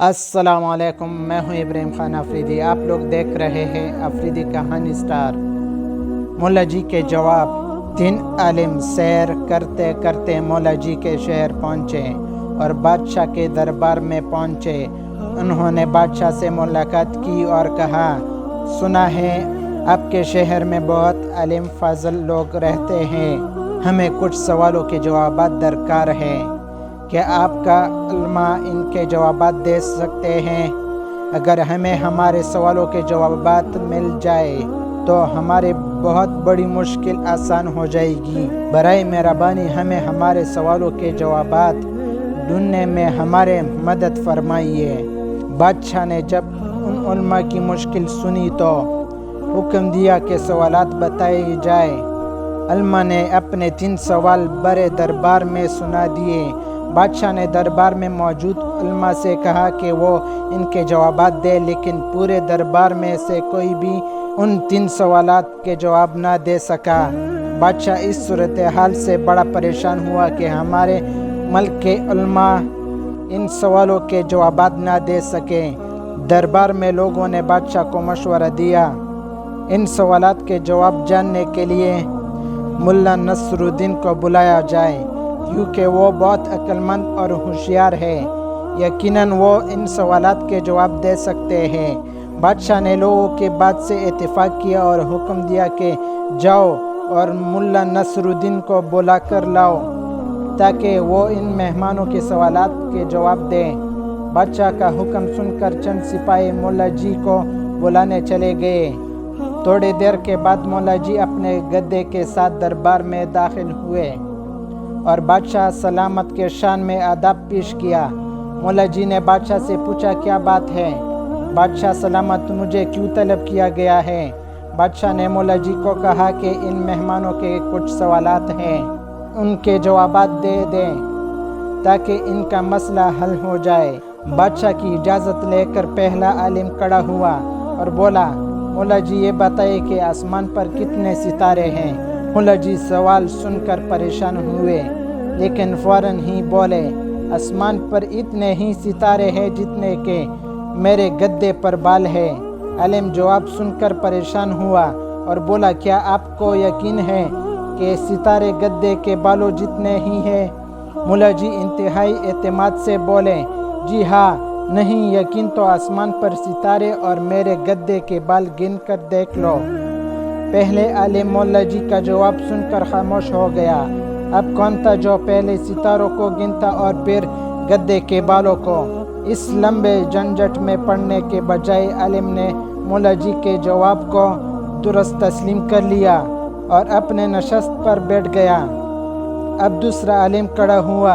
अस्सलाम वालेकुम, मैं हूं इब्राहिम खान अफरीदी। आप लोग देख रहे हैं अफरीदी कहानी स्टार। मौला जी के जवाब। 3 आलिम सैर करते करते मौला जी के शहर पहुंचे और बादशाह के दरबार में पहुंचे। उन्होंने बादशाह से मुलाकात की और कहा, सुना है आपके शहर में बहुत आलिम फाजिल लोग रहते हैं, हमें कुछ सवालों के जवाबात दरकार है। क्या आपका उलमा इनके जवाबात दे सकते हैं? अगर हमें हमारे सवालों के जवाबात मिल जाए तो हमारे बहुत बड़ी मुश्किल आसान हो जाएगी। बराए मेहरबानी हमें हमारे सवालों के जवाबात ढूंढने में हमारे मदद फरमाइए। बादशाह ने जब उन उलमा की मुश्किल सुनी तो हुक्म दिया कि सवालात बताए जाए। उलमा ने अपने 3 सवाल बड़े दरबार में सुना दिए। बादशाह ने दरबार में मौजूद उलमा से कहा कि वो इनके जवाबात दे, लेकिन पूरे दरबार में से कोई भी उन 3 सवालात के जवाब ना दे सका। बादशाह इस सूरत हाल से बड़ा परेशान हुआ कि हमारे मुल्क के उलमा इन सवालों के जवाबात ना दे सके। दरबार में लोगों ने बादशाह को मशवरा दिया, इन सवालात के जवाब जानने के लिए मुल्ला नसरुद्दीन को बुलाया जाए, क्योंकि वो बहुत अक्लमंद और होशियार है। यकीनन वो इन सवालात के जवाब दे सकते हैं। बादशाह ने लोगों के बात से इत्तेफाक किया और हुक्म दिया कि जाओ और मुल्ला नसरुद्दीन को बुला कर लाओ ताकि वो इन मेहमानों के सवालात के जवाब दें। बादशाह का हुक्म सुनकर चंद सिपाही मौला जी को बुलाने चले गए। थोड़ी देर के बाद मौला जी अपने गद्दे के साथ दरबार में दाखिल हुए और बादशाह सलामत के शान में आदाब पेश किया। मौला जी ने बादशाह से पूछा, क्या बात है? बादशाह सलामत, मुझे क्यों तलब किया गया है? बादशाह ने मौला जी को कहा कि इन मेहमानों के कुछ सवालात हैं, उनके जवाबात दे दें ताकि इनका मसला हल हो जाए। बादशाह की इजाज़त लेकर पहला आलिम खड़ा हुआ और बोला, मौला जी ये बताइए कि आसमान पर कितने सितारे हैं? मौला जी सवाल सुनकर परेशान हुए, लेकिन फौरन ही बोले, आसमान पर इतने ही सितारे हैं जितने के मेरे गद्दे पर बाल है। आलिम जवाब सुनकर परेशान हुआ और बोला, क्या आपको यकीन है कि सितारे गद्दे के बालों जितने ही हैं? मौला जी इंतहाई एतमाद से बोले, जी हाँ, नहीं यकीन तो आसमान पर सितारे और मेरे गद्दे के बाल गिन कर देख लो। पहले आलिम मौला जी का जवाब सुनकर खामोश हो गया। अब कौन था जो पहले सितारों को गिनता और फिर गद्दे के बालों को? इस लंबे झंझट में पड़ने के बजाय आलिम ने मौला जी के जवाब को दुरुस्त तस्लीम कर लिया और अपने नशस्त पर बैठ गया। अब दूसरा आलिम खड़ा हुआ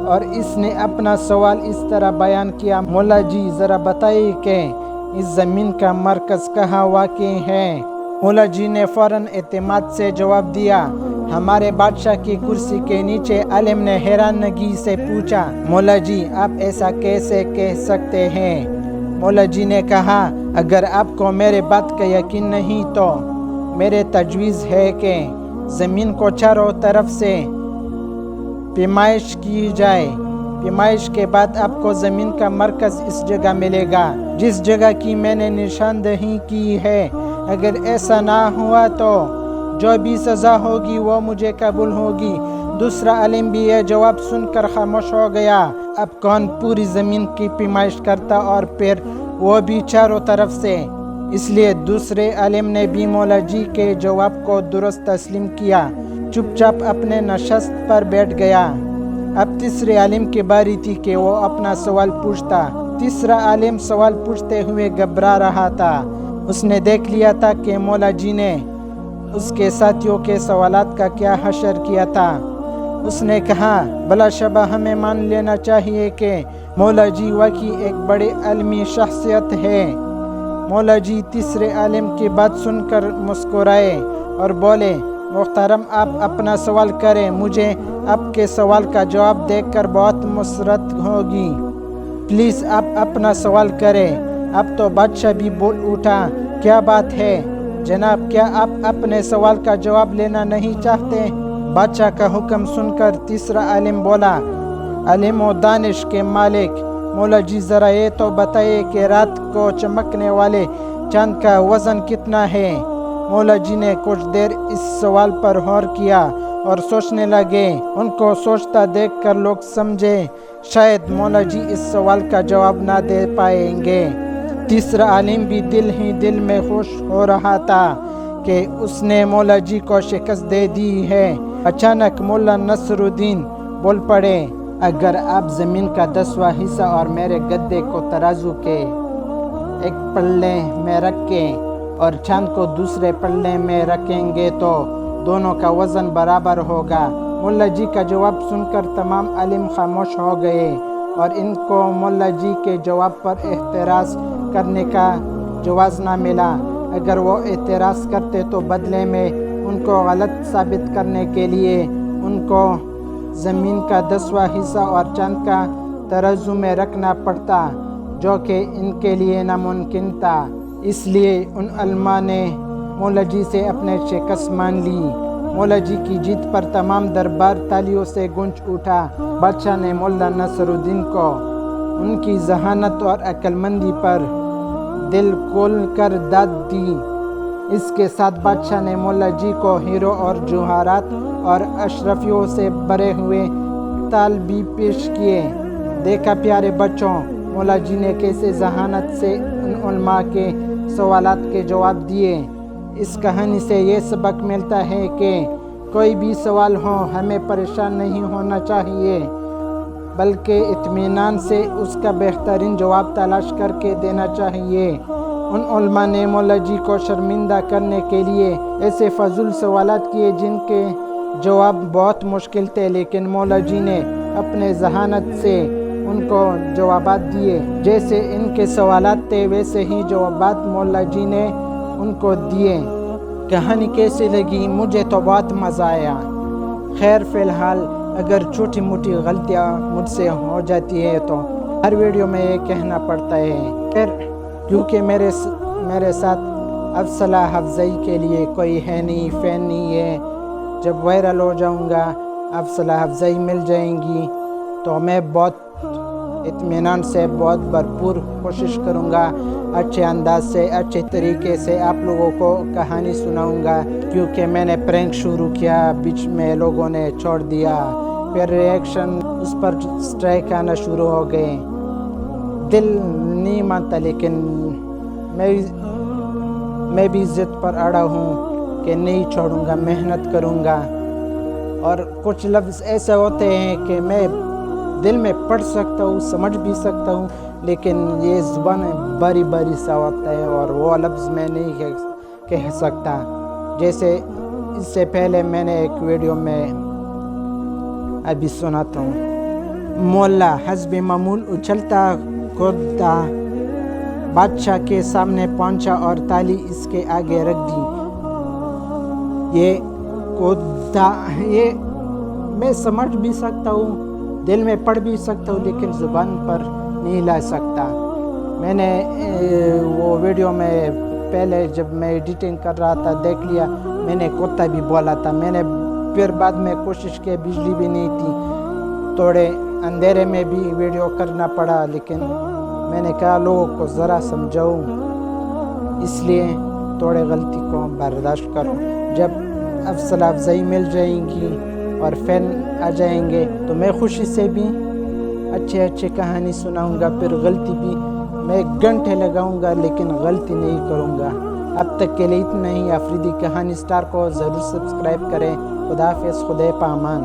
और इसने अपना सवाल इस तरह बयान किया, मौला जी ज़रा बताइए कि इस ज़मीन का मरकज़ कहाँ वाक़ई है? मौला जी ने फ़ौरन एतमाद से जवाब दिया, हमारे बादशाह की कुर्सी के नीचे। आलिम ने हैरानगी से पूछा, मौला जी आप ऐसा कैसे कह सकते हैं? मौला जी ने कहा, अगर आपको मेरे बात का यकीन नहीं तो मेरे तजवीज़ है कि ज़मीन को चारों तरफ से पैमाइश की जाए। पैमाइश के बाद आपको ज़मीन का मरकज़ इस जगह मिलेगा जिस जगह की मैंने निशानदही की है। अगर ऐसा ना हुआ तो जो भी सज़ा होगी वो मुझे कबूल होगी। दूसरा आलिम भी यह जवाब सुनकर खामोश हो गया। अब कौन पूरी ज़मीन की पैमाइश करता और फिर वो भी चारों तरफ से? इसलिए दूसरे आलिम ने भी मौला जी के जवाब को दुरुस्त तस्लीम किया, चुपचाप अपने नशस्त पर बैठ गया। अब तीसरे आलिम की बारी थी कि वो अपना सवाल पूछता। तीसरा आलिम सवाल पूछते हुए घबरा रहा था। उसने देख लिया था कि मौला जी ने उसके साथियों के सवालात का क्या हशर किया था। उसने कहा, भला शबा हमें मान लेना चाहिए कि मौला जी वाकई एक बड़े आलमी शख्सियत है। मौला जी तीसरे आलिम की बात सुनकर मुस्कुराए और बोले, मुहतरम आप अपना सवाल करें, मुझे आपके सवाल का जवाब देकर बहुत मुसरत होगी। प्लीज़ आप अपना सवाल करें। अब तो बादशाह भी बोल उठा, क्या बात है जनाब, क्या आप अपने सवाल का जवाब लेना नहीं चाहते? बादशाह का हुक्म सुनकर तीसरा आलिम बोला, आलिम व दानिश के मालिक مولا جی ذرا یہ تو بتائیے کہ رات کو چمکنے والے چاند کا وزن کتنا ہے؟ مولا جی نے کچھ دیر اس سوال پر غور کیا اور سوچنے لگے۔ ان کو سوچتا دیکھ کر لوگ سمجھے شاید مولا جی اس سوال کا جواب نہ دے پائیں گے۔ تیسرا عالم بھی دل ہی دل میں خوش ہو رہا تھا کہ اس نے مولا جی کو شکست دے دی ہے۔ اچانک مولا نصر الدین بول پڑے، اگر آپ زمین کا 10واں حصہ اور میرے گدے کو ترازو کے ایک پلے میں رکھ کے اور چاند کو دوسرے پلے میں رکھیں گے تو دونوں کا وزن برابر ہوگا۔ مولا جی کا جواب سن کر تمام عالم خاموش ہو گئے اور ان کو مولا جی کے جواب پر اعتراض کرنے کا جواز نہ ملا۔ اگر وہ اعتراض کرتے تو بدلے میں ان کو غلط ثابت کرنے کے لیے ان کو زمین کا 10واں حصہ اور چاند کا ترازو میں رکھنا پڑتا، جو کہ ان کے لیے ناممکن تھا۔ اس لیے ان علماء نے مولا جی سے اپنے شکست مان لی۔ مولا جی کی جیت پر تمام دربار تالیوں سے گونج اٹھا۔ بادشاہ نے مولا نصر الدین کو ان کی ذہانت اور عقل مندی پر دل کھول کر داد دی۔ اس کے ساتھ بادشاہ نے مولا جی کو ہیروں اور جواہرات اور اشرفیوں سے بھرے ہوئے تال بھی پیش کیے۔ دیکھا پیارے بچوں، مولا جی نے کیسے ذہانت سے ان علماء کے سوالات کے جواب دیے۔ اس کہانی سے یہ سبق ملتا ہے کہ کوئی بھی سوال ہو ہمیں پریشان نہیں ہونا چاہیے، بلکہ اطمینان سے اس کا بہترین جواب تلاش کر کے دینا چاہیے۔ ان علماء نے مولا جی کو شرمندہ کرنے کے لیے ایسے فضول سوالات کیے جن کے جواب بہت مشکل تھے، لیکن مولا جی نے اپنے ذہانت سے ان کو جوابات دیے۔ جیسے ان کے سوالات تھے ویسے ہی جوابات مولا جی نے ان کو دیے۔ کہانی کیسی لگی؟ مجھے تو بہت مزہ آیا۔ خیر فی الحال اگر چھوٹی موٹی غلطیاں مجھ سے ہو جاتی ہے تو ہر ویڈیو میں یہ کہنا پڑتا ہے۔ خیر کیونکہ میرے ساتھ افضلہ افزائی کے لیے کوئی ہے نہیں، فین نہیں ہے۔ جب وائرل ہو جاؤں گا، افضلہ افزائی مل جائیں گی تو میں بہت اطمینان سے بہت بھرپور کوشش کروں گا، اچھے انداز سے اچھے طریقے سے آپ لوگوں کو کہانی سناؤں گا۔ کیونکہ میں نے پرینک شروع کیا، بیچ میں لوگوں نے چھوڑ دیا، پھر ریئیکشن اس پر سٹرائک آنا شروع ہو گئے۔ دل نہیں مانتا، لیکن میں بھی ضد پر اڑا ہوں کہ نہیں چھوڑوں گا، محنت کروں گا۔ اور کچھ لفظ ایسے ہوتے ہیں کہ میں دل میں پڑھ سکتا ہوں، سمجھ بھی سکتا ہوں، لیکن یہ زبان باری باری سا ہوتا ہے اور وہ لفظ میں نہیں کہہ سکتا۔ جیسے اس سے پہلے میں نے ایک ویڈیو میں ابھی سناتا ہوں۔ مولا حسب معمول اچھلتا کودتا بادشاہ کے سامنے پہنچا اور تالی اس کے آگے رکھ دی۔ یہ کودتا، یہ میں سمجھ بھی سکتا ہوں، دل میں پڑھ بھی سکتا ہوں، لیکن زبان پر نہیں لا سکتا۔ میں نے وہ ویڈیو میں پہلے جب میں ایڈیٹنگ کر رہا تھا دیکھ لیا، میں نے کتا بھی بولا تھا۔ میں نے پھر بعد میں کوشش کی، بجلی بھی نہیں تھی، تھوڑے اندھیرے میں بھی ویڈیو کرنا پڑا، لیکن میں نے کہا لوگوں کو ذرا سمجھاؤں، اس لیے تھوڑے غلطی کو برداشت کرو۔ جب افضلہ افزائی مل جائیں گی اور فین آ جائیں گے تو میں خوشی سے بھی اچھے کہانی سناؤں گا، پھر غلطی بھی میں گھنٹے لگاؤں گا لیکن غلطی نہیں کروں گا۔ اب تک کے لیے اتنا ہی۔ آفریدی کہانی سٹار کو ضرور سبسکرائب کریں۔ خدا حافظ، خدا پامان۔